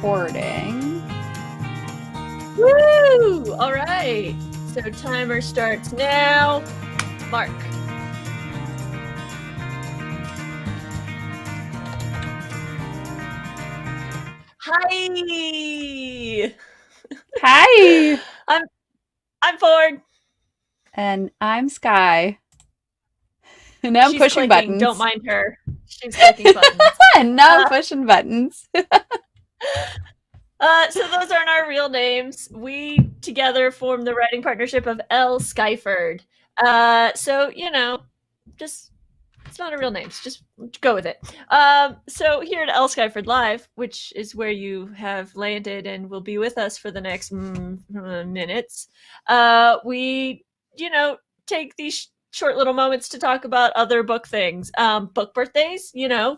recording. Woo! All right. So timer starts now. Mark. Hi. Hi. I'm Ford. And I'm Sky. And now I'm She's pushing clicking. Don't buttons. mind her. She's clicking buttons. And now I'm pushing buttons. So those aren't our real names. We together form the writing partnership of L.Skyford. So, just it's not a real name. So just go with it. So here at L.Skyford Live, which is where you have landed and will be with us for the next minutes, we, take these short little moments to talk about other book things. Book birthdays,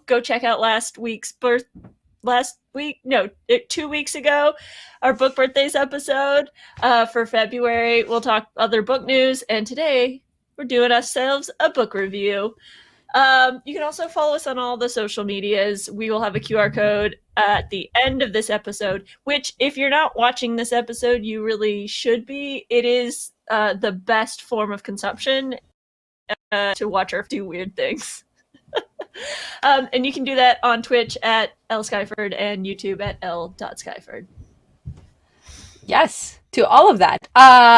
go check out last week, no, 2 weeks ago, our book birthdays episode. For February, we'll talk other book news, and today we're doing ourselves a book review. You can also follow us on all the social medias. We will have a QR code at the end of this episode, which, if you're not watching this episode, you really should be. It is the best form of consumption to watch her do weird things. And you can do that on Twitch at L.Skyford and YouTube at L.Skyford. Yes, to all of that.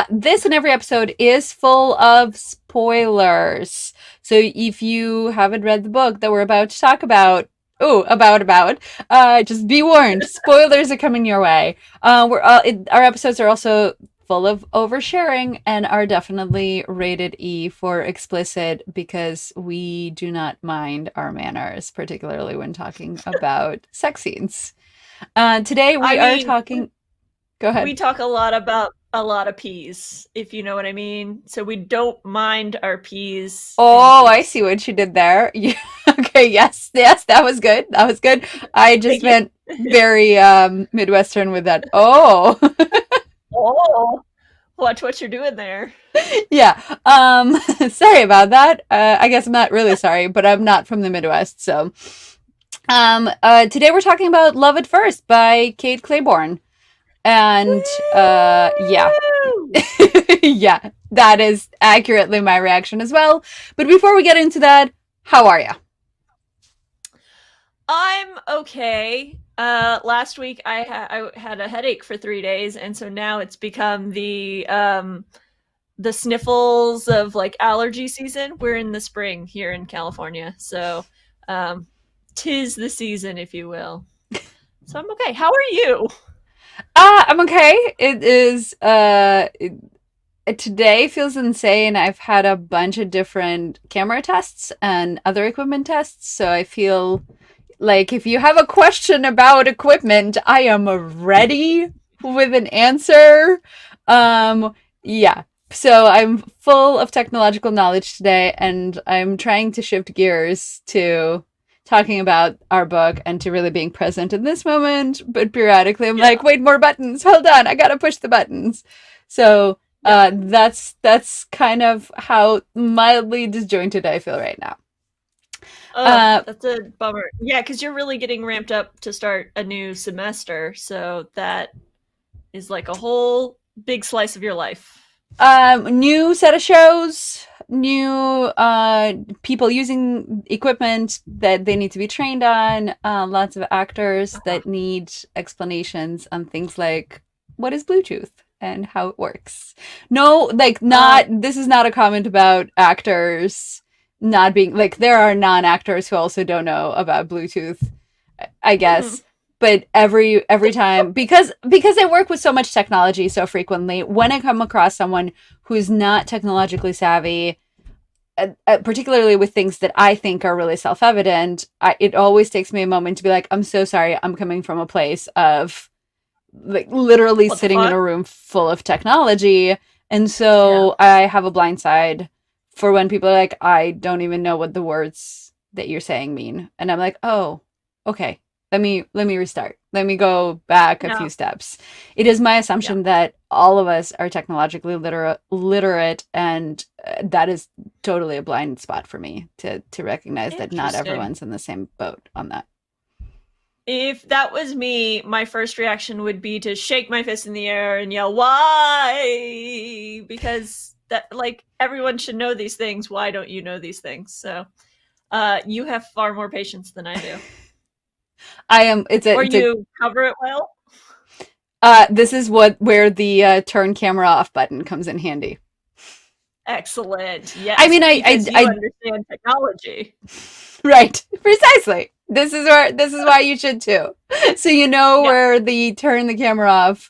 This and every episode is full of spoilers. So if you haven't read the book that we're about to talk about, just be warned. Spoilers are coming your way. Our episodes are also full of oversharing and are definitely rated E for explicit because we do not mind our manners, particularly when talking about sex scenes. Today we are talking... Go ahead. We talk a lot about a lot of peas, if you know what I mean. So we don't mind our peas. Oh, I see what you did there. Yeah. Okay, yes, that was good. That was good. I just went very Midwestern with that. Oh. Oh. Watch what you're doing there. Yeah. Sorry about that. I guess I'm not really sorry, but I'm not from the Midwest, so. Today we're talking about Love at First by Kate Clayborn. And yeah. Yeah, that is accurately my reaction as well. But before we get into that, how are you? I'm okay. Last week I had a headache for 3 days, and so now it's become the sniffles of like allergy season. We're in the spring here in California, so tis the season, if you will. So I'm okay. How are you? I'm okay. It is today feels insane. I've had a bunch of different camera tests and other equipment tests, so I feel like if you have a question about equipment, I am ready with an answer. Yeah. So I'm full of technological knowledge today, and I'm trying to shift gears to talking about our book and to really being present in this moment. But periodically I'm like, wait, more buttons. Hold on. I got to push the buttons. So that's kind of how mildly disjointed I feel right now. That's a bummer. Yeah, because you're really getting ramped up to start a new semester. So that is like a whole big slice of your life. New set of shows, new people using equipment that they need to be trained on, lots of actors that need explanations on things like what is Bluetooth and how it works. No, like this is not a comment about actors not being like, there are non-actors who also don't know about Bluetooth, I guess. But every time, because I work with so much technology so frequently, when I come across someone who's not technologically savvy, particularly with things that I think are really self-evident, it always takes me a moment to be like, I'm so sorry, I'm coming from a place of like literally sitting in a room full of technology. And so I have a blind side for when people are like, I don't even know what the words that you're saying mean. And I'm like, oh, okay. Let me restart. Let me go back a few steps. It is my assumption that all of us are technologically literate, and that is totally a blind spot for me to recognize that not everyone's in the same boat on that. if that was me, my first reaction would be to shake my fist in the air and yell, "Why?" Because that, like, everyone should know these things. Why don't you know these things? So, you have far more patience than I do, I am. or It's a. you cover it well. This is where the turn camera off button comes in handy. Excellent. I Yes, mean, because you understand technology. right, precisely. This is why you should too. So you know Yeah. where the turn the camera off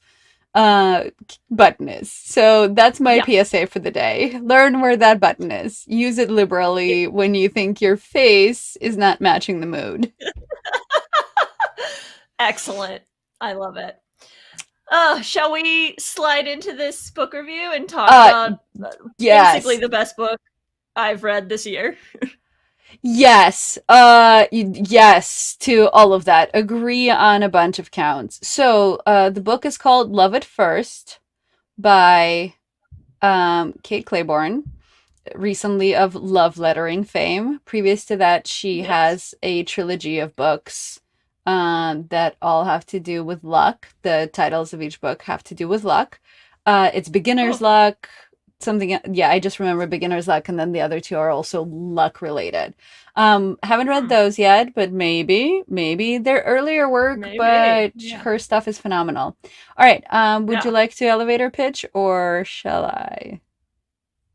button is. So that's my Yeah. PSA for the day. Learn where that button is. Use it liberally when you think your face is not matching the mood. Excellent. I love it. Shall we slide into this book review and talk Uh about basically yes. the best book I've read this year? Yes. Yes to all of that. Agree on a bunch of counts. So, the book is called Love at First by Kate Clayborn, recently of love lettering fame. Previous to that, she Yes. has a trilogy of books that all have to do with luck. The titles of each book have to do with luck. It's Beginner's Oh, Luck, something. Yeah, I just remember Beginner's Luck, and then the other two are also luck related. Haven't read hmm. those yet, but maybe their earlier work, Maybe. but Yeah. her stuff is phenomenal. All right. Would you Yeah. like to elevator pitch or shall I?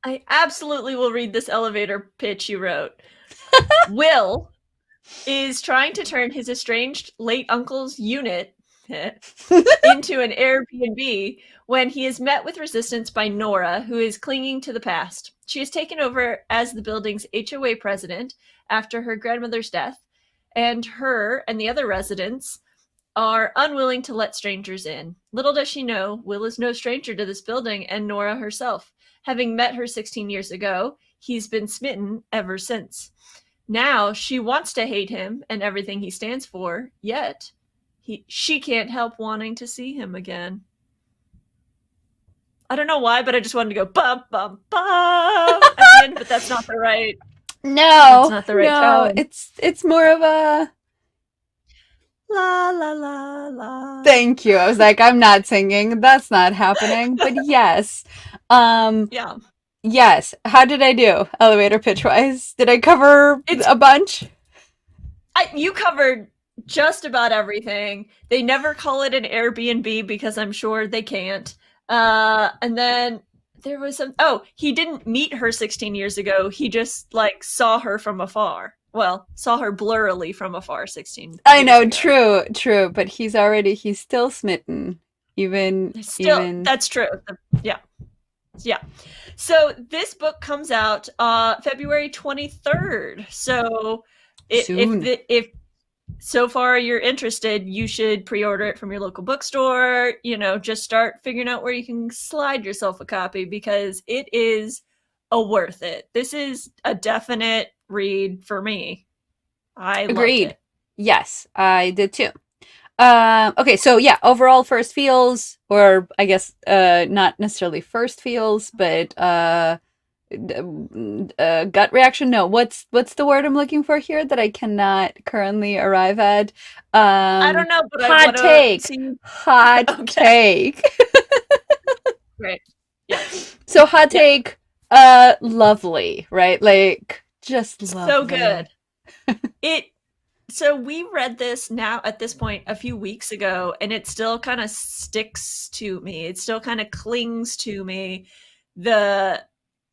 I absolutely will read this elevator pitch you wrote. Will is trying to turn his estranged late uncle's unit into an Airbnb when he is met with resistance by Nora, who is clinging to the past. She has taken over as the building's HOA president after her grandmother's death, and her and the other residents are unwilling to let strangers in. Little does she know, Will is no stranger to this building and Nora herself. Having met her 16 years ago, he's been smitten ever since. Now she wants to hate him and everything he stands for, yet she can't help wanting to see him again. I don't know why, but I just wanted to go bum bum bum at the end, but that's No, not the right no, tone. it's more of a La la la la. thank you. I was like, I'm not singing. That's not happening. But yes. Um Yeah. yes. How did I do? Elevator pitch wise? Did I cover It's a bunch? you covered just about everything. They never call it an Airbnb because I'm sure they can't. And then there was some. Oh, he didn't meet her 16 years ago. He just like saw her from afar. Well, saw her blurrily from afar 16 I years know, ago. true, but he's still smitten. Still, Even that's true. Yeah, yeah. So this book comes out February 23rd. So soon. if so far you're interested, you should pre-order it from your local bookstore. Just start figuring out where you can slide yourself a copy because it is a worth it. This is a definite read for me. I loved Agreed. it. Yes, I did too. Okay, so yeah, overall first feels, or I guess not necessarily first feels, but gut reaction. No, what's the word I'm looking for here that I cannot currently arrive at? I don't know, but I Hot want to take. see. Hot Okay, take. great. Yeah, So hot yeah, take, lovely, right? Like just so good. lovely. It So we read this now at this point a few weeks ago, and it still kind of sticks to me. It still kind of clings to me. The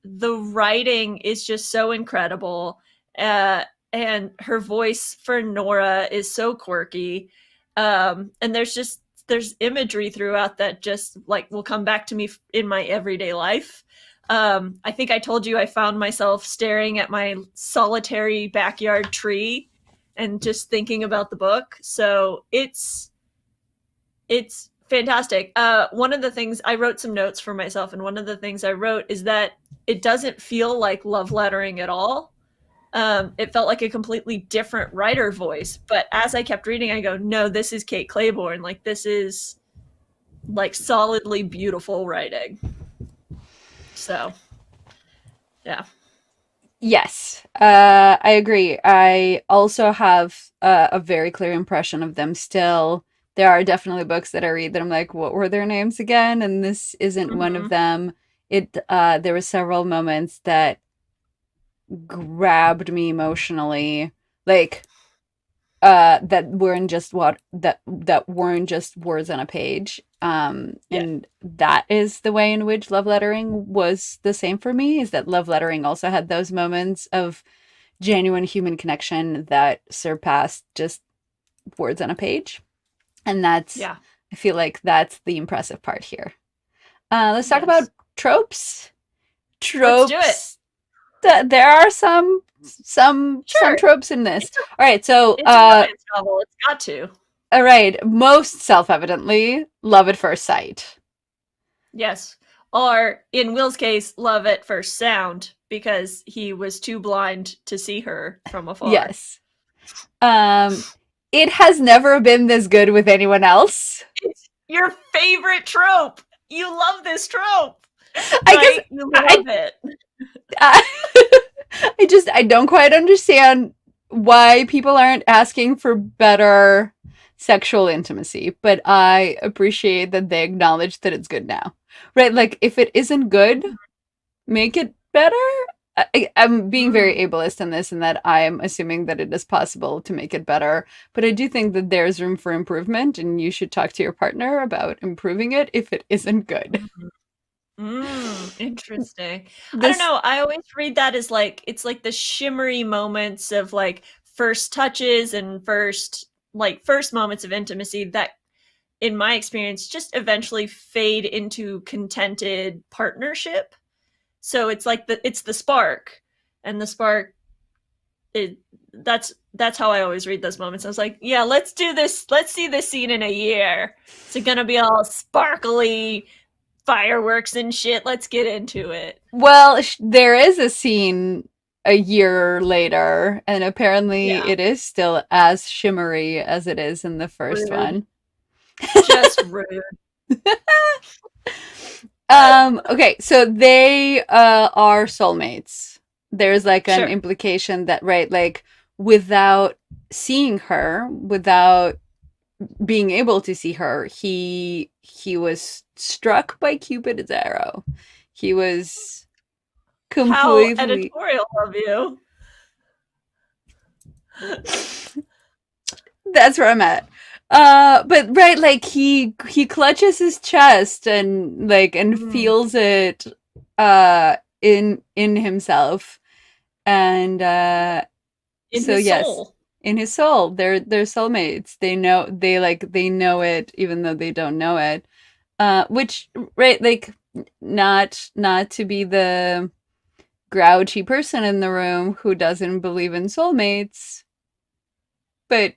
the writing is just so incredible. Uh, and her voice for Nora is so quirky. And there's imagery throughout that just like will come back to me in my everyday life. I think I told you I found myself staring at my solitary backyard tree and just thinking about the book. So it's fantastic. One of the things I wrote some notes for myself, and one of the things I wrote is that it doesn't feel like love lettering at all. It felt like a completely different writer voice. But as I kept reading, I go, no, this is Kate Clayborn. Like this is like solidly beautiful writing. So yeah. Yes, I agree. I also have a very clear impression of them still. There are definitely books that I read that I'm like, what were their names again? And this isn't one of Mm-hmm. them. There were several moments that grabbed me emotionally, like that weren't just words on a page. Yeah. And that is the way in which love lettering was the same for me, is that love lettering also had those moments of genuine human connection that surpassed just words on a page. And that's, Yeah. I feel like that's the impressive part here. Let's talk about Yes. tropes. Let's do it. Tropes. There are some Sure. tropes in this. It's a All right, so it's a romance novel. It's got to. all right, most self-evidently, love at first sight. Yes. Or in Will's case, love at first sound because he was too blind to see her from afar. Yes. Um, it has never been this good with anyone else. It's your favorite trope. You love this trope, I guess right? You I love it. I, I don't quite understand why people aren't asking for better sexual intimacy, but I appreciate that they acknowledge that it's good now. Right? Like if it isn't good, make it better. I'm being very Mm. ableist in this, and that I'm assuming that it is possible to make it better. But I do think that there's room for improvement, and you should talk to your partner about improving it if it isn't good. Mm. Interesting. I don't This, know. I always read that as like it's like the shimmery moments of like first touches and first moments of intimacy that in my experience just eventually fade into contented partnership. So it's the spark and the spark it that's how I always read those moments. I was like, yeah, let's do this. Let's see this scene in a year. Is it gonna be all sparkly fireworks and shit? Let's get into it. well, there is a scene a year later, and apparently Yeah, it is still as shimmery as it is in the first rude. one. Just rude. Okay, so they are soulmates. There's like an Sure. implication that, right, like without seeing her, without being able to see her, he was struck by Cupid's arrow. He was How completely. editorial of you. That's where I'm at. But right, like he clutches his chest and like and Mm. feels it in himself. And In so his yes, soul. in his soul, they're soulmates. They know it even though they don't know it. Which right, like not to be the grouchy person in the room who doesn't believe in soulmates, but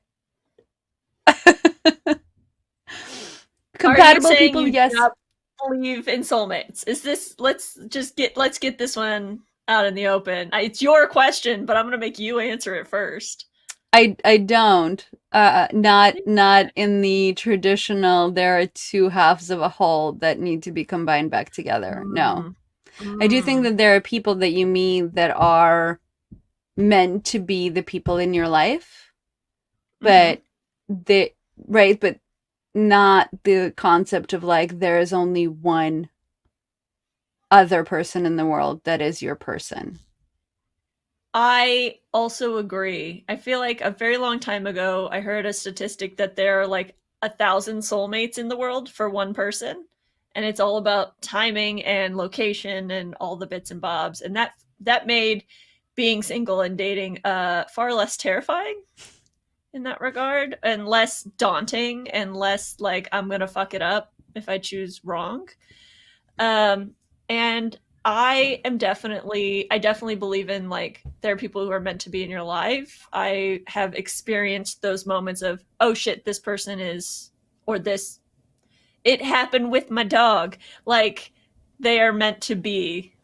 Are you compatible saying people, you do yes. not believe in soulmates? Is this let's get this one out in the open. It's your question, but I'm gonna make you answer it first. I don't. Not in the traditional. There are two halves of a whole that need to be combined back together. No, Mm. I do think Mm. that there are people that you meet that are meant to be the people in your life, Mm-hmm. but they right, but not the concept of like there is only one other person in the world that is your person. I also agree. I feel like a very long time ago, I heard a statistic that there are like 1,000 soulmates in the world for one person, and it's all about timing and location and all the bits and bobs, and that made being single and dating far less terrifying in that regard, and less daunting, and less like I'm gonna fuck it up if I choose wrong. And I definitely believe in like there are people who are meant to be in your life. I have experienced those moments of, oh shit, this person is, or this, it happened with my dog. Like they are meant to be.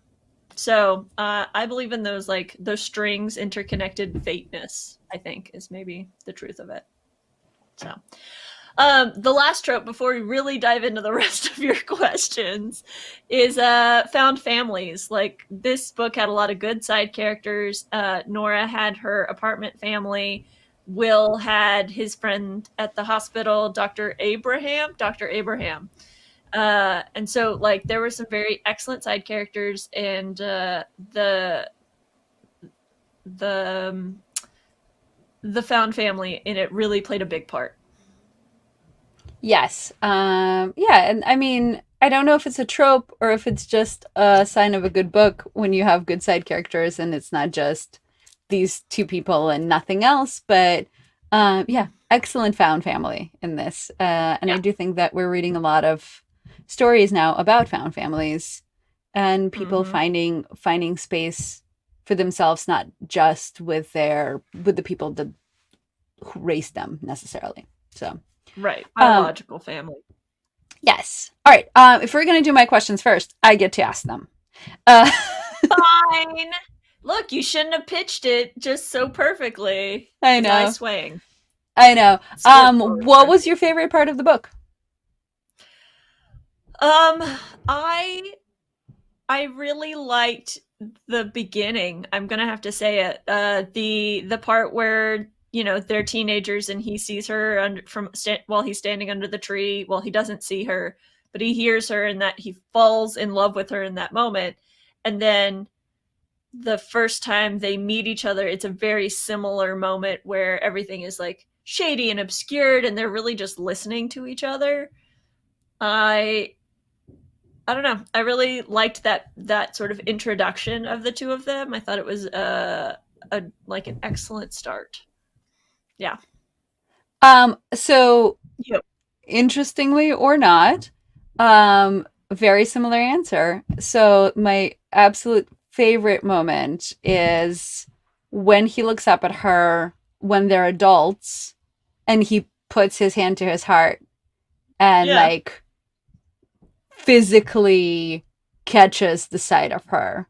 So I believe in those like those strings interconnected fateness, I think is maybe the truth of it. So The last trope before we really dive into the rest of your questions is found families. Like this book had a lot of good side characters. Nora had her apartment family. Will had his friend at the hospital, Dr. Abraham. Dr. Abraham. And so like there were some very excellent side characters, and the the found family in it really played a big part. Yes. Yeah, and I mean, I don't know if it's a trope or if it's just a sign of a good book when you have good side characters and it's not just these two people and nothing else, but yeah, excellent found family in this. And I Yeah. do think that we're reading a lot of stories now about found families and people Mm-hmm. finding space for themselves, not just with the people that who raised them necessarily. So Right. um, Biological family. yes. All right. If we're gonna do my questions first, I get to ask them. Uh, Fine. Look, you shouldn't have pitched it just so perfectly. I His eyes know. swaying. I know. Sports forward. What was your favorite part of the book? Um, I I really liked the beginning. I'm gonna have to say it. The part where they're teenagers and he sees her while he's standing under the tree. Well, he doesn't see her, but he hears her, and that he falls in love with her in that moment. And then the first time they meet each other, it's a very similar moment where everything is like shady and obscured, and they're really just listening to each other. I I don't know. I really liked that sort of introduction of the two of them. I thought it was a like an excellent start. Yeah. So Yep. interestingly or not, very similar answer. So my absolute favorite moment is when he looks up at her when they're adults and he puts his hand to his heart and Yeah. like physically catches the sight of her.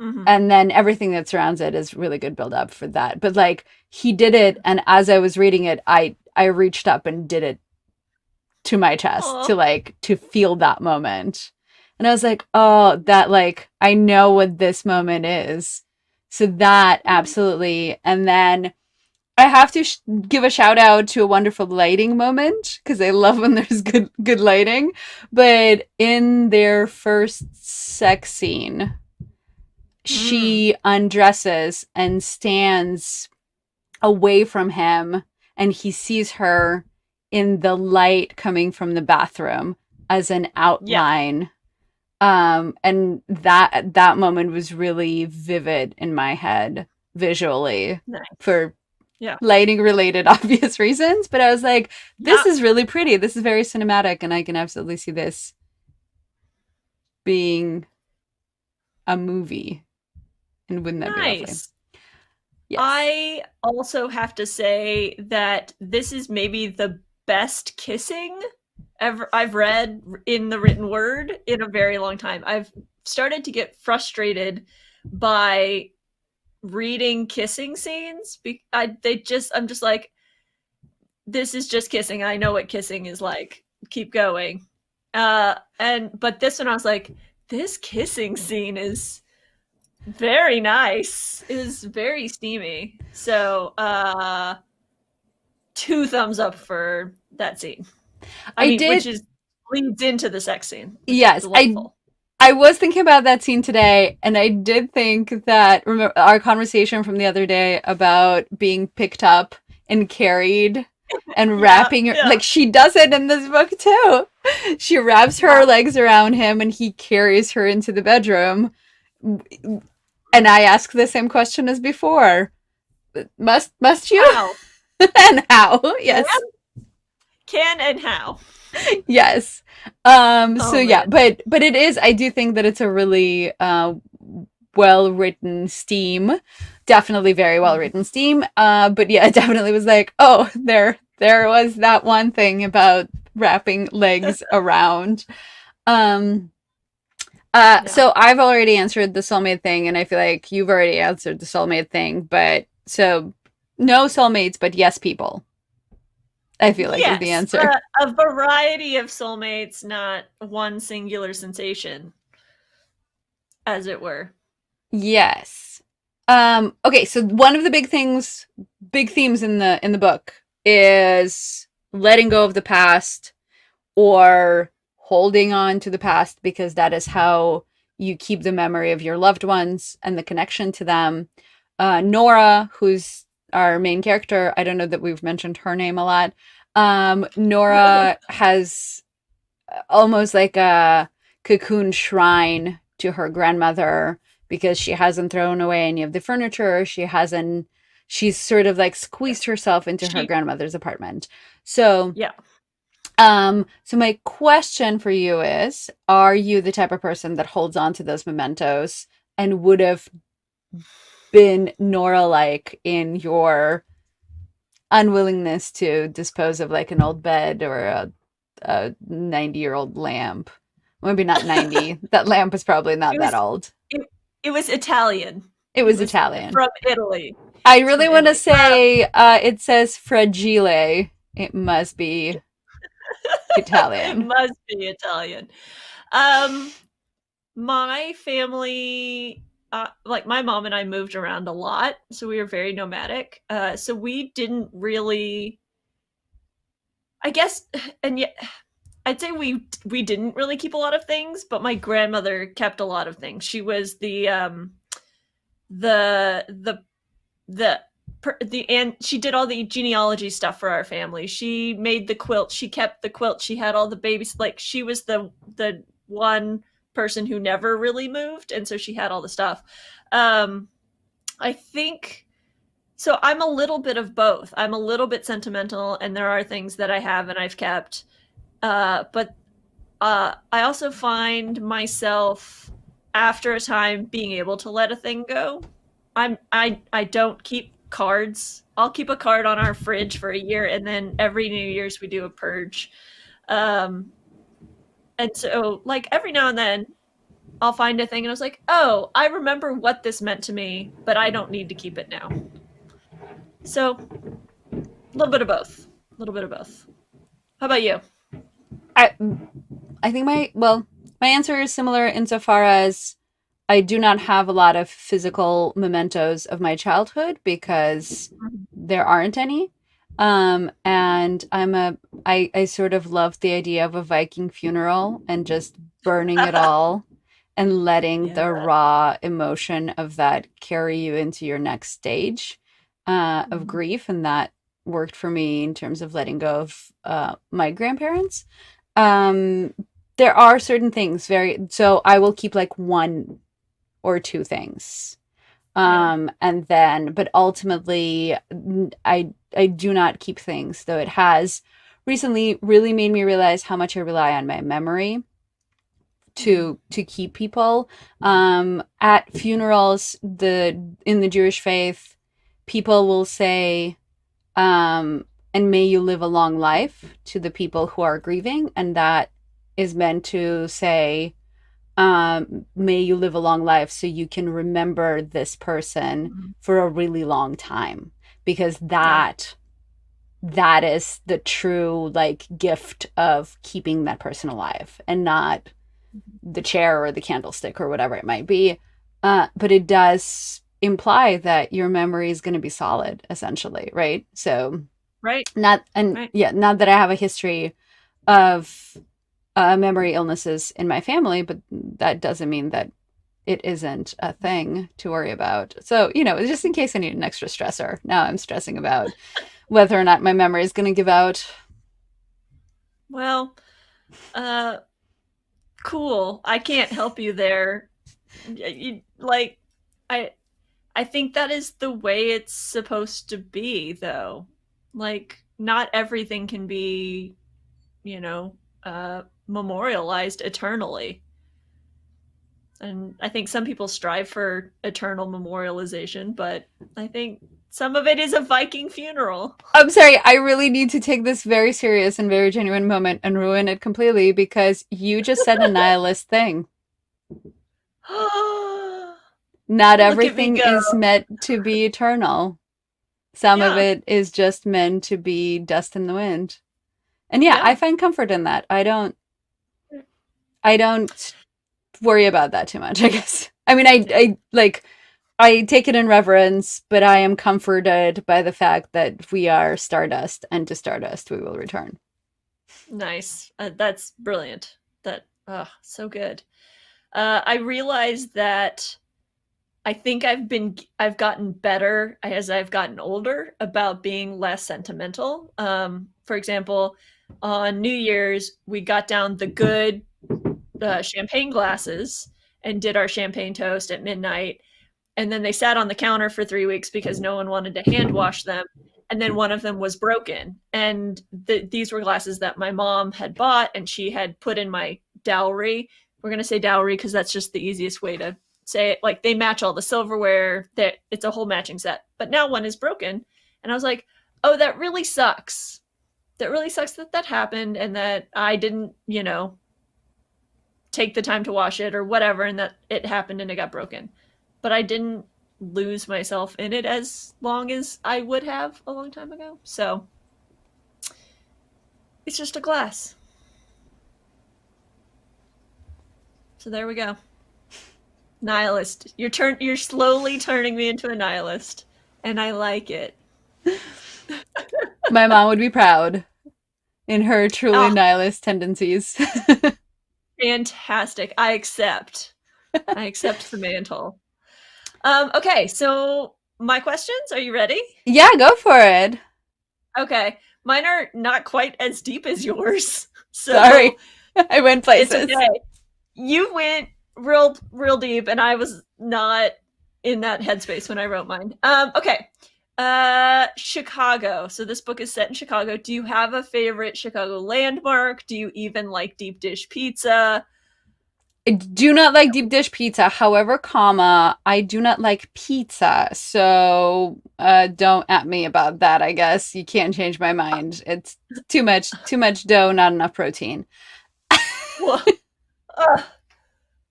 Mm-hmm. And then everything that surrounds it is really good build up for that. But like he did it, and as I was reading it, I reached up and did it to my chest Oh. to like to feel that moment. And I was like, oh, that like I know what this moment is. So that absolutely. And then I have to give a shout out to a wonderful lighting moment because I love when there's good lighting. But in their first sex scene, Mm. she undresses and stands away from him, and he sees her in the light coming from the bathroom as an Yeah. outline. And that moment was really vivid in my head visually Nice. for Yeah. lighting related obvious reasons, but I was like, this Yeah. is really pretty, this is very cinematic, and I can absolutely see this being a movie. And wouldn't that be lovely? Nice. Yes. I also have to say that this is maybe the best kissing ever I've read in the written word in a very long time. I've started to get frustrated by reading kissing scenes. I'm just like, this is just kissing. I know what kissing is like. Keep going. But this one I was like, this kissing scene is very nice. It is very steamy. So, two thumbs up for that scene. I I mean, which did. is leads into the sex scene, which is Yes, delightful. I was thinking about that scene today, and I did think that remember our conversation from the other day about being picked up and carried and Yeah, wrapping her, yeah, like she does it in this book too. She wraps yeah. her legs around him and he carries her into the bedroom. And I ask the same question as before. Must you? How? And how? Can? Yes. Can and how? Yes. So Oh yeah, man. but it is, I do think that it's a really well written steam. Definitely very well Mhm. written steam. But yeah, it definitely was like, oh, there was that one thing about wrapping legs around. Um Yeah. so I've already answered the soulmate thing, and I feel like you've already answered the soulmate thing, but so no soulmates, but yes people. I feel like is the Yes, answer. a variety of soulmates, not one singular sensation, as it were. Yes. Okay, so one of the big themes in the book is letting go of the past or holding on to the past because that is how you keep the memory of your loved ones and the connection to them. Nora, who's our main character, I don't know that we've mentioned her name a lot. Nora has almost like a cocoon shrine to her grandmother because she hasn't thrown away any of the furniture. She's sort of like squeezed herself into her She, grandmother's apartment. So, yeah. so my question for you is, are you the type of person that holds on to those mementos and would have been Nora like in your unwillingness to dispose of like an old bed or a 90-year-old lamp? Maybe not 90. That lamp is probably not It that was old. it, it was Italian. It It was was Italian. from Italy. I It's really from want to Italy. say it says fragile. It must be It Italian. must be Italian. Um, my family, like my mom and I moved around a lot, so we were very nomadic. So we didn't really, I guess, and yet I'd say we didn't really keep a lot of things, but my grandmother kept a lot of things. She was the the the and she did all the genealogy stuff for our family. She made the quilt. She kept the quilt. She had all the babies. Like she was the one person who never really moved, and so she had all the stuff. Um, I think so. I'm a little bit of both. I'm a little bit sentimental, and there are things that I have and I've kept. But I also find myself after a time being able to let a thing go. I don't keep cards. I'll keep a card on our fridge for a year, and then every New Year's we do a purge. Um, and so like every now and then I'll find a thing, and I was like, oh, I remember what this meant to me, but I don't need to keep it now. So a little bit of both. A little bit of both. How about you? I I think my answer is similar insofar as I do not have a lot of physical mementos of my childhood because there aren't any. And I sort of love the idea of a Viking funeral and just burning it all and letting Yeah. the raw emotion of that carry you into your next stage of grief. And that worked for me in terms of letting go of my grandparents. Um, there are certain things so I will keep like one or two things. Yeah. And then, but ultimately, I do not keep things, though it has recently really made me realize how much I rely on my memory to keep people. At funerals, the in the Jewish faith, people will say, and may you live a long life to the people who are grieving, and that is meant to say may you live a long life so you can remember this person for a really long time because Yeah. that is the true like gift of keeping that person alive and not the chair or the candlestick or whatever it might be. But it does imply that your memory is going to be solid essentially, right? So Right. Right. not that I have a history of memory illnesses in my family, but that doesn't mean that it isn't a thing to worry about. So, just in case I need an extra stressor, now I'm stressing about whether or not my memory is going to give out. Well, uh, cool. I can't help you there. Like, I, I think that is the way it's supposed to be, though. Like, not everything can be, you know, memorialized eternally. And I think some people strive for eternal memorialization, but I think some of it is a Viking funeral. I'm sorry, I really need to take this very serious and very genuine moment and ruin it completely because you just said a nihilist thing. Not Look at me everything go. is meant to be eternal. Some of Yeah. it is just meant to be dust in the wind. And yeah, I Yeah. find comfort in that. I don't worry about that too much, I guess. I mean, Yeah. I take it in reverence, but I am comforted by the fact that we are stardust, and to stardust we will return. Nice. That's brilliant. That so good. I realized that I've gotten better as I've gotten older about being less sentimental. For example, on New Year's, we got down the good champagne glasses and did our champagne toast at midnight. And then they sat on the counter for 3 weeks because no one wanted to hand wash them. And then one of them was broken. And these were glasses that my mom had bought and she had put in my dowry. We're going to say dowry because that's just the easiest way to say it. Like they match all the silverware, that it's a whole matching set. But now one is broken. And I was like, oh, that really sucks. That really sucks that that happened and that I didn't, take the time to wash it or whatever, and that it happened and it got broken. But I didn't lose myself in it as long as I would have a long time ago. So it's just a glass. So there we go. Nihilist. You're slowly turning me into a nihilist. And I like it. My mom would be proud in her truly Oh, nihilist tendencies. fantastic. I accept. I accept the mantle. Okay, so my questions, are you ready? Yeah, go for it. Okay. Mine are not quite as deep as yours. So Sorry. I went it's places. okay. You went real deep and I was not in that headspace when I wrote mine. Okay. Chicago. So this book is set in Chicago. Do you have a favorite Chicago landmark? Do you even like deep dish pizza? I do not like deep dish pizza. However, comma, I do not like pizza. So don't at me about that, I guess. You can't change my mind. It's too much dough, not enough protein. Well, uh,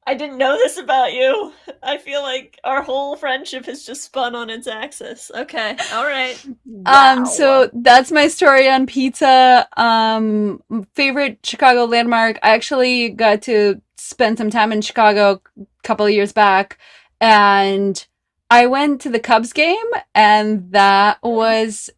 I didn't know this about you. I feel like our whole friendship has just spun on its axis. Okay. All right. So Wow. that's my story on pizza. Favorite Chicago landmark. I actually got to spend some time in Chicago a couple of years back, and I went to the Cubs game, and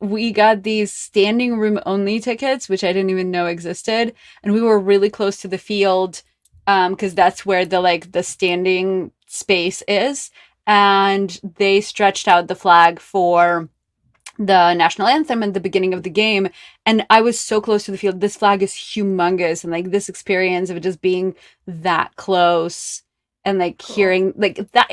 we got these standing room only tickets, which I didn't even know existed, and we were really close to the field, because that's where the standing space is, and they stretched out the flag for the national anthem at the beginning of the game, and I was so close to the field. This flag is humongous, and this experience of just being that close and Cool. hearing that,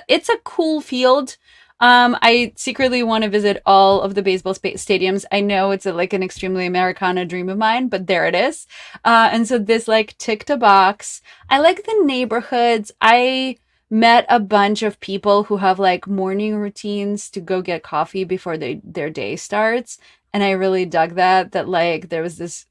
it's a cool field. I secretly want to visit all of the baseball stadiums. I know it's an extremely Americana dream of mine, but there it is. And so this ticked a box. I like the neighborhoods. I met a bunch of people who have morning routines to go get coffee before their day starts, and I really dug that there was this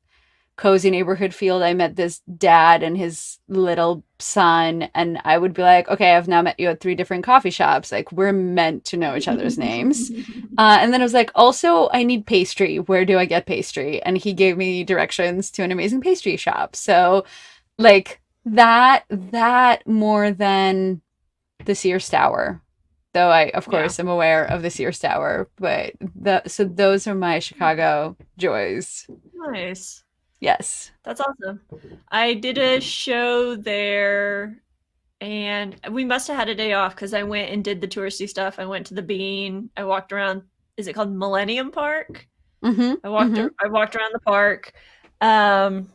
cozy neighborhood field. I met this dad and his little son, and I would be like, okay, I've now met you at 3 different coffee shops, we're meant to know each other's names. And then I was like, also, I need pastry. Where do I get pastry? And he gave me directions to an amazing pastry shop. So that more than the Sears Tower. Though I, of Yeah. course, am aware of the Sears Tower, but so those are my Chicago joys. Nice. Yes. That's awesome. I did a show there and we must have had a day off because I went and did the touristy stuff. I went to the Bean. I walked around. Is it called Millennium Park? Mm-hmm. Mm-hmm. I walked around the park. Um,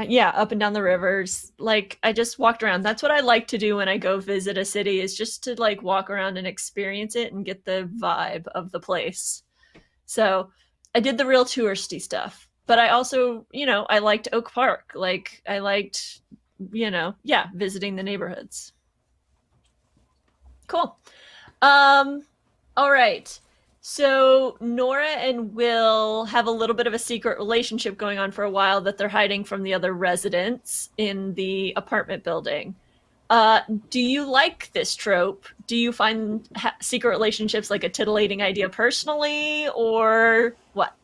yeah, up and down the rivers. Like I just walked around. That's what I like to do when I go visit a city, is just to walk around and experience it and get the vibe of the place. So I did the real touristy stuff. But I also, I liked Oak Park. Like I liked, yeah, visiting the neighborhoods. Cool. Um, all right. So Nora and Will have a little bit of a secret relationship going on for a while that they're hiding from the other residents in the apartment building. Uh, do you like this trope? Do you find secret relationships like a titillating idea personally, or what?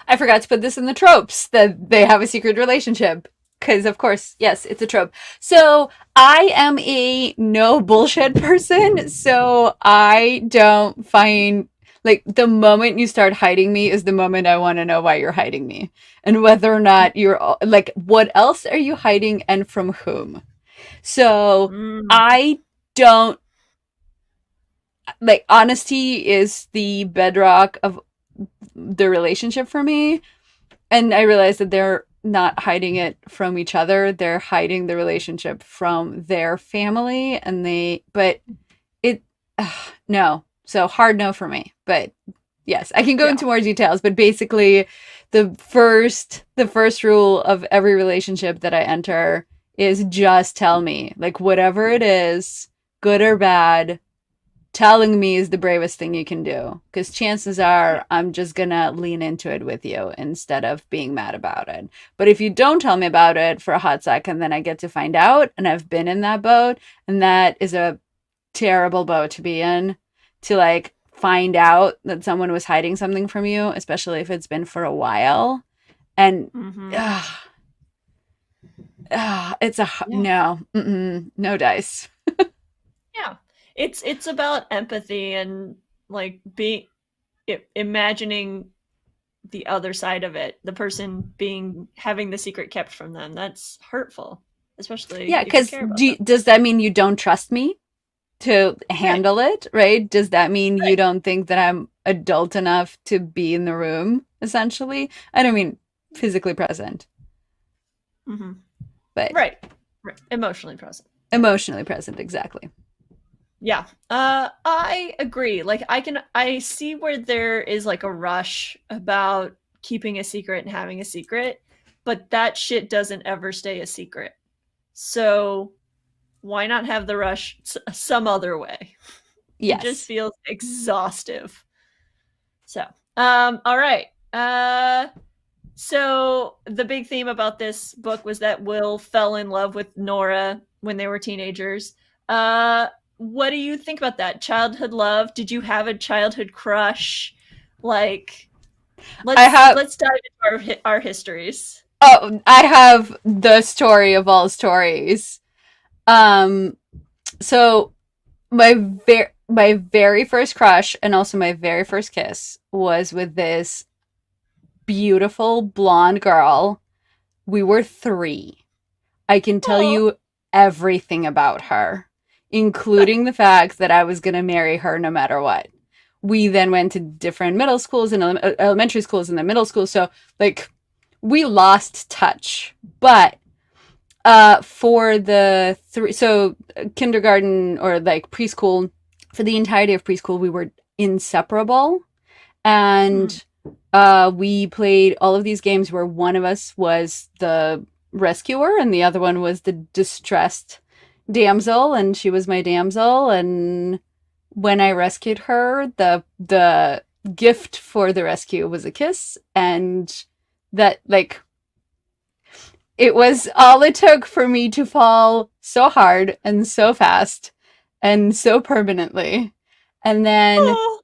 I forgot to put this in the tropes that they have a secret relationship. Because, of course, yes, it's a trope. So, I am a no bullshit person. So, I don't find, like, the moment you start hiding me is the moment I want to know why you're hiding me. And whether or not you're, like, what else are you hiding and from whom? So, Mm, I don't, like, honesty is the bedrock of the relationship for me. And I realized that they're not hiding it from each other. They're hiding the relationship from their family. And but it, no. So hard no for me. But yes, I can go yeah. into more details. But basically, the first rule of every relationship that I enter is just tell me, like, whatever it is, good or bad, telling me is the bravest thing you can do, because chances Yeah. are I'm just gonna lean into it with you instead of being mad about it. But if you don't tell me about it for a hot second, then I get to find out, and I've been in that boat, and that is a terrible boat to be in, to like find out that someone was hiding something from you, especially if it's been for a while. And Mm-hmm. uh, it's a Yeah. no, no dice. Yeah. It's about empathy and like being imagining the other side of it, the person being having the secret kept from them. That's hurtful, especially Yeah, if you because care about them. does that mean you don't trust me to Right. handle it, right? Does that mean you Right. don't think that I'm adult enough to be in the room, essentially? I don't mean physically present, Mm-hmm. but Right. Right. Emotionally present. Yeah. emotionally present, exactly. Yeah. I agree. Like I see where there is like a rush about keeping a secret and having a secret, but that shit doesn't ever stay a secret. So why not have the rush some other way? It just Yes. feels exhaustive. So, all right. So the big theme about this book was that Will fell in love with Nora when they were teenagers. Uh, what do you think about that? Childhood love? Did you have a childhood crush? Like, I have, let's dive into our histories. oh, I have the story of all stories. Um, so my very first crush and also my very first kiss was with this beautiful blonde girl. We were 3. I can tell Oh, you everything about her, including the fact that I was going to marry her no matter what. We then went to different middle schools and elementary schools and then middle school. So, like, we lost touch. But for the three, so kindergarten or like preschool, for the entirety of preschool, we were inseparable. hmm. And we played all of these games where one of us was the rescuer and the other one was the distressed damsel, and she was my damsel. And when I rescued her, the gift for the rescue was a kiss, and that, like, it was all it took for me to fall so hard and so fast and so permanently. And then Oh.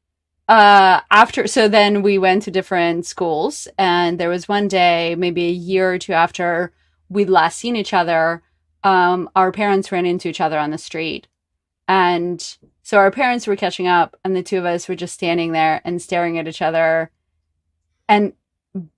after, so then we went to different schools, and there was one day, maybe a year or two after we'd last seen each other, our parents ran into each other on the street. And so our parents were catching up, and the two of us were just standing there and staring at each other and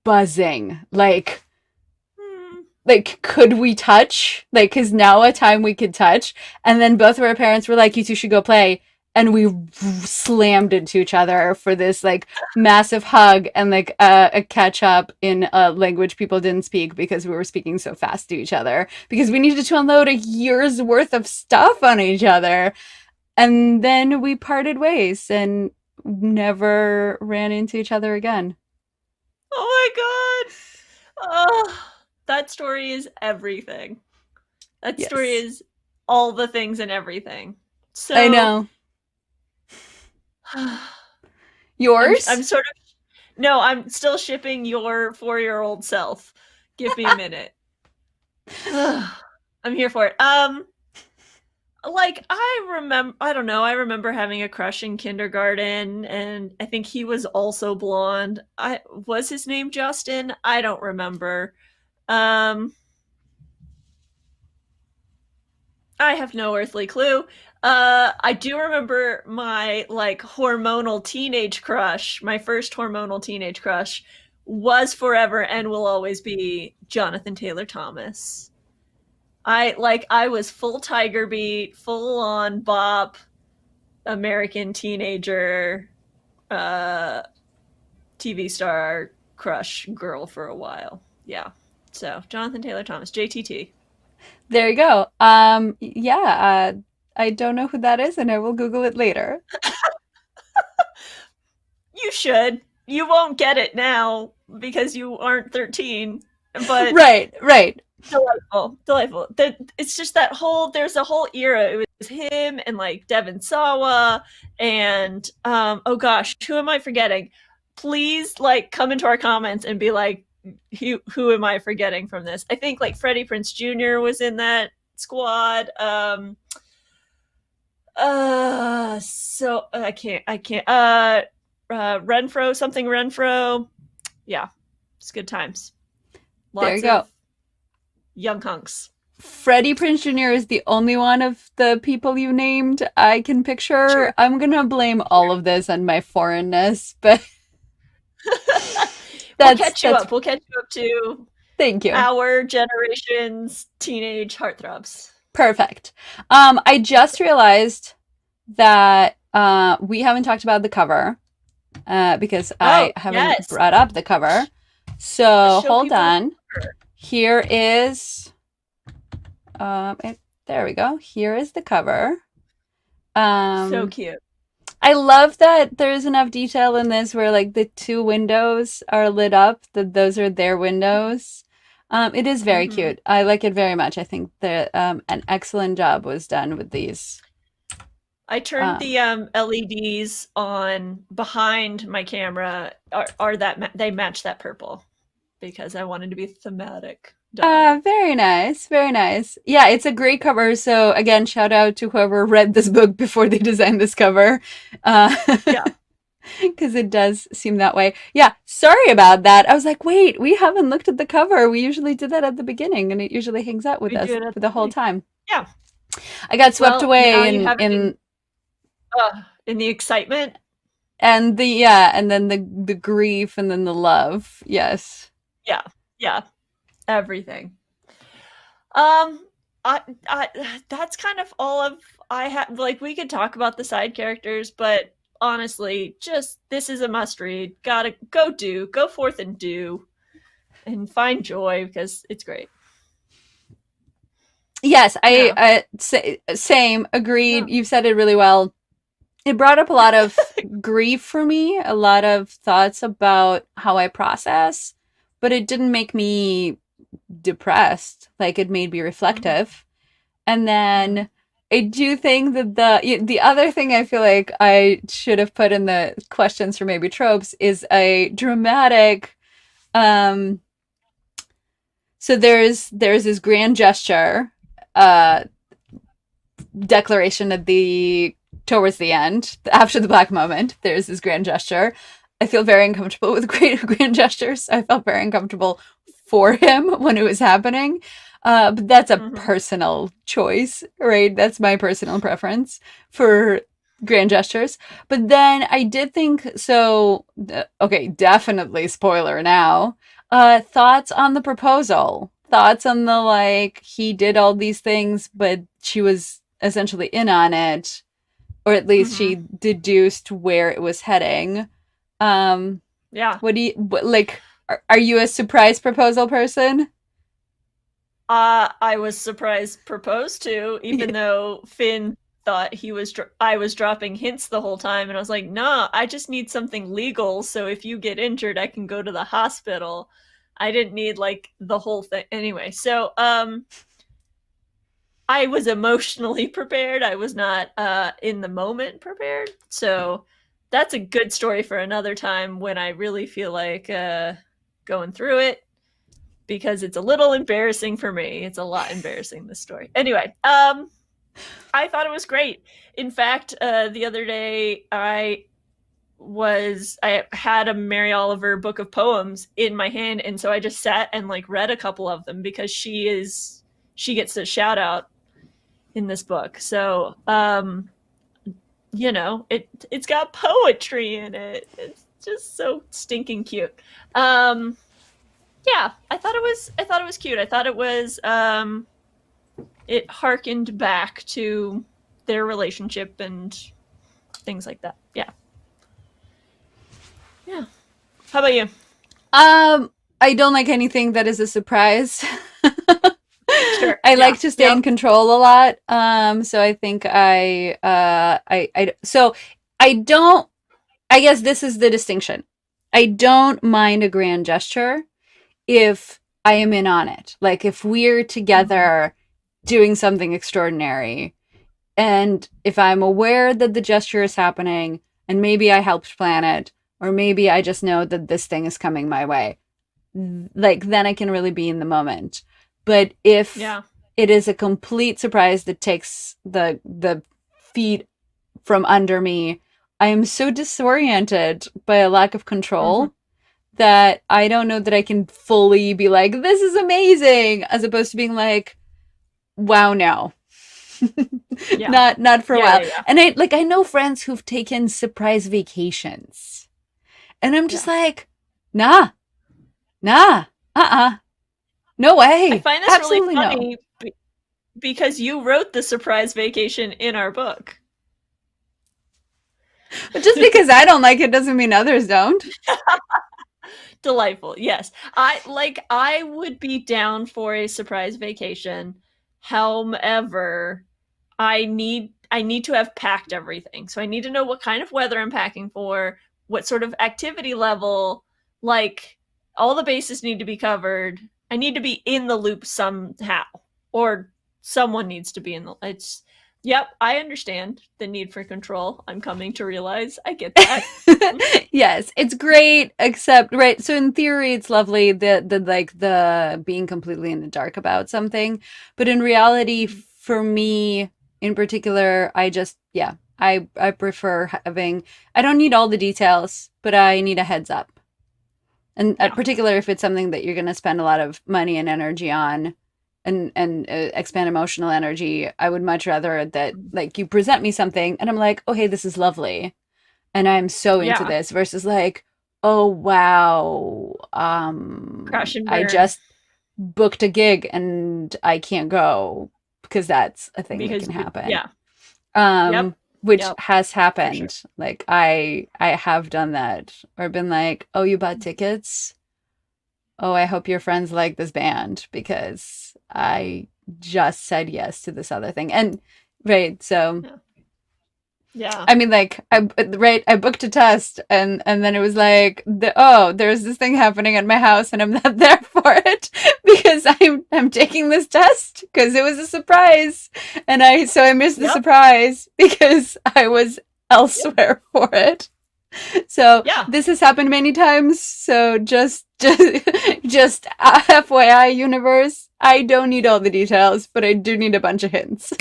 buzzing, Hmm. like, could we touch? Like, is now a time we could touch? And then both of our parents were like, you two should go play. And we slammed into each other for this like massive hug and like a catch up in a language people didn't speak, because we were speaking so fast to each other because we needed to unload a year's worth of stuff on each other. And then we parted ways and never ran into each other again. Oh my god. Oh, that story is everything. That story Yes. is all the things and everything. I So know. I'm Yours? sort of no, I'm still shipping your 4-year-old self. Give me a minute. I'm here for it. Like I don't know, I remember having a crush in kindergarten, and I think he was also blonde. I was his name Justin? I don't remember. Um I have no earthly clue. I do remember my like hormonal teenage crush. My first hormonal teenage crush was forever and will always be Jonathan Taylor Thomas. I was full Tiger Beat, full on bop, American teenager, uh, TV star crush girl for a while. Yeah. So Jonathan Taylor Thomas, JTT. There you go. Yeah, I don't know who that is, and I will Google it later. You should. You won't get it now because you aren't 13, but Right, right. delightful, delightful. It's just that whole, there's a whole era. It was him and like Devon Sawa and oh gosh, who am I forgetting? Please like come into our comments and be like, who am I forgetting from this? I think like Freddie Prinze Jr. was in that squad. So I can't Renfro, something Renfro. Yeah, it's good times. There you Lots go. of young hunks. Freddie Prinze Jr. is the only one of the people you named I can picture. Sure. I'm gonna blame all of this on my foreignness, but We'll that's catch you that's up. We'll catch you up to thank you. our generation's teenage heartthrobs. Perfect. I just realized that we haven't talked about the cover because Oh, I haven't yes. brought up the cover. Let's So show hold people. on. Here is there we go. Here is the cover. So Um, cute. I love that there's enough detail in this where like the two windows are lit up, that those are their windows. It is very Mm-hmm. cute. I like it very much. I think that an excellent job was done with these. I turned Um, the LEDs on behind my camera. Are that they match that purple because I wanted to be thematic, darling. Very nice, very nice. Yeah, it's a great cover. So again, shout out to whoever read this book before they designed this cover, Yeah, because it does seem that way. Yeah, sorry about that. I was like, wait, we haven't looked at the cover. We usually do that at the beginning, and it usually hangs out with we do us it at for the the whole beginning. time. Yeah. I got swept Well, now away you in have it in the excitement. and the yeah, and then the grief, and then the love. Yes. Yeah, yeah, everything. Um, that's kind of all of I have. Like, we could talk about the side characters, but honestly, just this is a must read. Gotta go forth and do, and find joy because it's great. Yes, Yeah, same, yeah. agreed. You've said it really well. It brought up a lot of grief for me, a lot of thoughts about how I process, but it didn't make me depressed. Like it made me Mm-hmm. reflective. And Mm-hmm. then I do think that the other thing I feel like I should have put in the questions for maybe tropes is a dramatic um so there's this grand gesture uh declaration at the towards the end, after the black moment, there's this grand gesture. I feel very uncomfortable with great grand gestures. I felt very uncomfortable for him when it was happening. But that's a Mm-hmm. personal choice, right? That's my personal preference for grand gestures. But then I did think so. Okay, definitely spoiler now. Thoughts on the proposal? Thoughts on the like he did all these things, but she was essentially in on it, or at least Mm-hmm. she deduced where it was heading. Um, Yeah. what do you like? Are you a surprise proposal person? I was surprised proposed to, even though Finn thought I was dropping hints the whole time, and I was like, "Nah, I just need something legal. So if you get injured, I can go to the hospital. I didn't need like the whole thing anyway." So I was emotionally prepared. I was not in the moment prepared. So that's a good story for another time when I really feel like going through it, because it's a little embarrassing for me. It's a lot embarrassing, this story. Anyway, I thought it was great. In fact, the other day I had a Mary Oliver book of poems in my hand, and so I just sat and like read a couple of them because she gets a shout out in this book. So it's got poetry in it. It's just so stinking cute. Um, yeah, I thought it was cute. I thought it harkened back to their relationship and things like that. Yeah. Yeah. How about you? Um, I don't like anything that is a surprise. Sure. I Yeah. like to stay in Yep. control a lot. So I think so I don't, I guess this is the distinction. I don't mind a grand gesture if I am in on it. Like if we're Mhm. together doing something extraordinary, and if I'm aware that the gesture is happening, and maybe I helped plan it, or maybe I just know that this thing is coming my way, like then I can really be in the moment. But if Yeah. it is a complete surprise that takes the feet from under me, I am so disoriented by a lack of Hmm. control that I don't know that I can fully be like, this is amazing, as opposed to being like, wow, no. Yeah. Not for a Yeah. while. Yeah. Yeah. And I know friends who've taken surprise vacations. And I'm just Yeah. like, nah, nah, uh-uh. No I way. find this really Absolutely no. funny because you wrote the surprise vacation in our book. But just because I don't like it doesn't mean others don't. Delightful. Yes. I would be down for a surprise vacation. However, I need to have packed everything. So I need to know what kind of weather I'm packing for, what sort of activity level, like all the bases need to be covered. I need to be in the loop somehow, or someone needs to be in the it's Yep, I understand the need for control. I'm coming to realize I get that. Yes, it's great, except right. So in theory, it's lovely the like the being completely in the dark about something, but in reality, for me in particular, I just yeah, I prefer having. I don't need all the details, but I need a heads up, and Yeah. particular if it's something that you're going to spend a lot of money and energy on. And expand emotional energy. I would much rather that like you present me something and I'm like, oh hey, this is lovely and I'm so into Yeah. this versus like, oh wow, Crash and I burn just booked a gig and I can't go because that's a thing that because can you happen. yeah. Yep. Which Yep. has For sure. happened. Like I have done that or been like, oh, you bought tickets? Oh, I hope your friends like this band because I just said yes to this other thing. And right, so Yeah. Yeah. I mean, like, I booked a test, and then it was like, oh, there's this thing happening at my house, and I'm not there for it because I'm taking this test because it was a surprise, and I missed the Yep. surprise because I was Yep. elsewhere for it. So Yeah. this has happened many times. So just FYI, universe, I don't need all the details, but I do need a bunch of hints.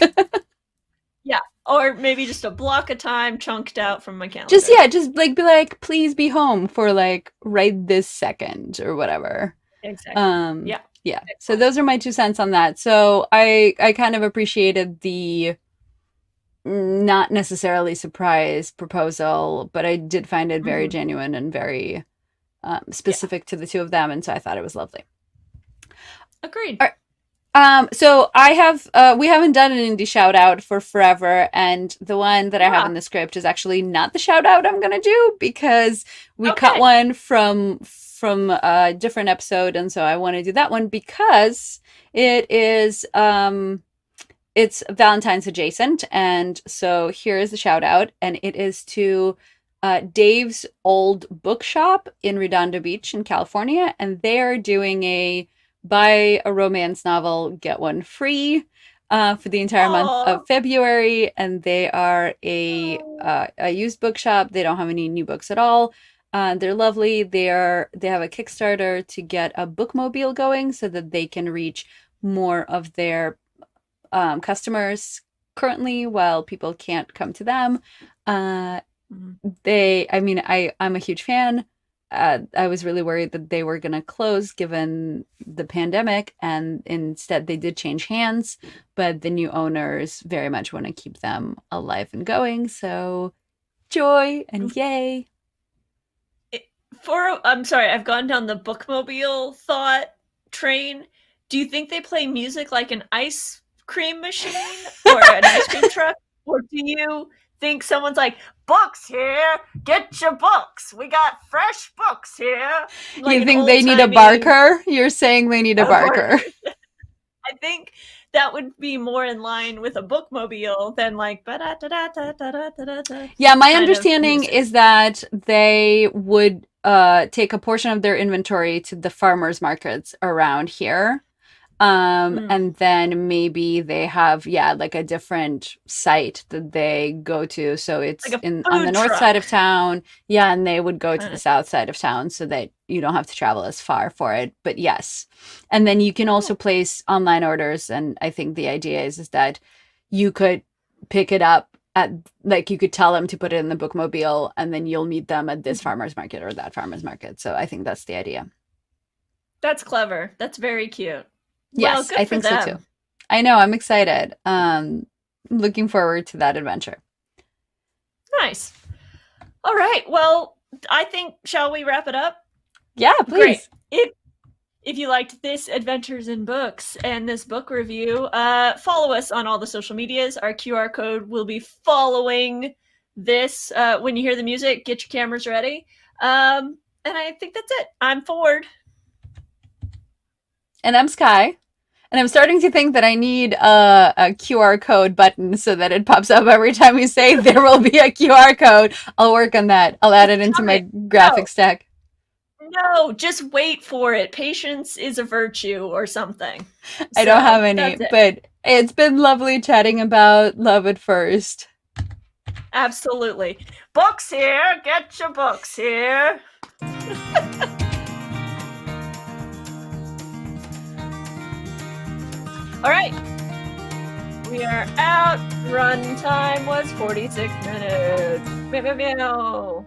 Yeah. Or maybe just a block of time chunked out from my Just calendar. yeah, just like be like, please be home for like right this second or whatever. Exactly. Yeah. Yeah. So Excellent. those are my 2 cents on that. So I kind of appreciated the not necessarily surprise proposal, but I did find it very Hmm. genuine and very Yeah. specific to the two of them, and so I thought it was lovely. Agreed. All right. So I have we haven't done an indie shout out for forever, and the one that I have Yeah. in the script is actually not the shout out I'm gonna do because we cut Okay. one from a different episode, and so I want to do that one because it is it's Valentine's adjacent, and so here is the shout out, and it is to Dave's old bookshop in Redondo Beach in California, and they are doing a buy a romance novel, get one free for the entire month of Oh. February, and they are a used bookshop. They don't have any new books at all. They're lovely. They have a Kickstarter to get a bookmobile going so that they can reach more of their customers currently while people can't come to them. Uh, Mhm. I'm a huge fan. I was really worried that they were going to close given the pandemic, and instead they did change hands, but the new owners very much want to keep them alive and going. So joy and yay. I'm sorry, I've gone down the bookmobile thought train. Do you think they play music like an ice cream machine or an ice cream truck? Or do you think someone's like, books here, get your books. We got fresh books here. Like You an think they need a old-timey barker? You're saying they need a barker. barker. I think that would be more in line with a bookmobile than like Yeah, my kind of understanding music. is that they would take a portion of their inventory to the farmers markets around here. Mm. And then maybe they have, yeah, like a different site that they go to. So it's Like a in on the food north side of truck. town. Yeah, and they would go to Kind the of. south side of town so that you don't have to travel as far for it. But yes. And then you can also Oh. place online orders. And I think the idea is that you could pick it up at, like, you could tell them to put it in the bookmobile and then you'll meet them at this farmer's market or that farmer's market. So I think that's the idea. That's clever. That's very cute. Well, Yes, good I for think so too. them. I know, I'm excited. Looking forward to that adventure. Nice. All right. Well, I think shall we wrap it up? Yeah, Great. please. If you liked this Adventures in Books and this book review, follow us on all the social medias. Our QR code will be following this. When you hear the music, get your cameras ready. And I think that's it. I'm Ford. And I'm Sky. And I'm starting to think that I need a QR code button so that it pops up every time we say there will be a QR code. I'll work on that. I'll add It's it into my coming. No, graphic stack. no, just wait for it. Patience is a virtue or something. I don't have So any, that's it. but it's been lovely chatting about love at first. Absolutely. Books here. Get your books here. All right. We are out. Run time was 46 minutes. Meow, meow, meow.